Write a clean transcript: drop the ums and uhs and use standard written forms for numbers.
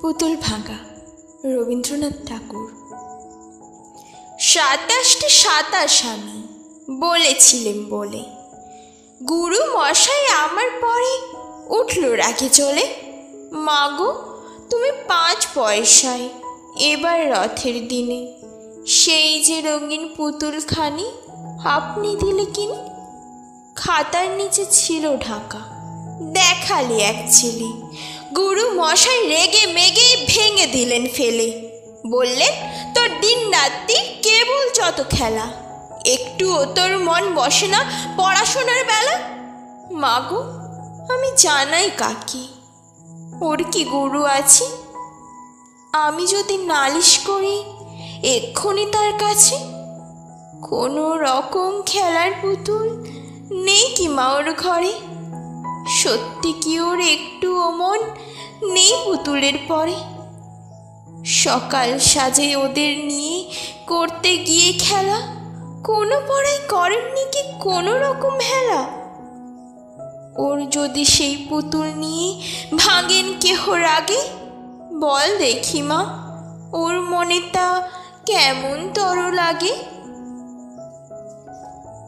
পুতুল ভাঙা, রবীন্দ্রনাথ ঠাকুর। 27টে 27 আমি বলেছিলেন বলে, গুরু মশাই আমার পরে উঠল রাগে চলে। মাগো তুমি 5 পয়সায় এবার রথের দিনে সেই যে রঙিন পুতুলখানি আপনি দিলে কিনে। খাতার নিচে ছিল ঢাকা, দেখালে এক ছেলে। গুরু মশাই রেগে মেগে ভেঙে দিলেন ফেলে। বললেন তোর দিন রাত্রি কেবল যত খেলা, একটুও তোর মন বসে না পড়াশোনার বেলা। মাগো আমি জানাই কাকি, ওর কি গুরু আছে? আমি যদি নালিশ করি এক্ষুনি তার কাছে, কোনো রকম খেলার পুতুল নেই কি মা ওর ঘরে? সত্যি কি ওর একটু মন নেই পুতুলের পরে? সকাল সাজে ওদের নিয়ে করতে গিয়ে খেলা, কোনো পড়াই করেননি কি কোনো রকম হেলা? ওর যদি সেই পুতুল নিয়ে ভাঙেন কেহ রাগে, বল দেখি মা ওর মনে তা কেমন তর লাগে?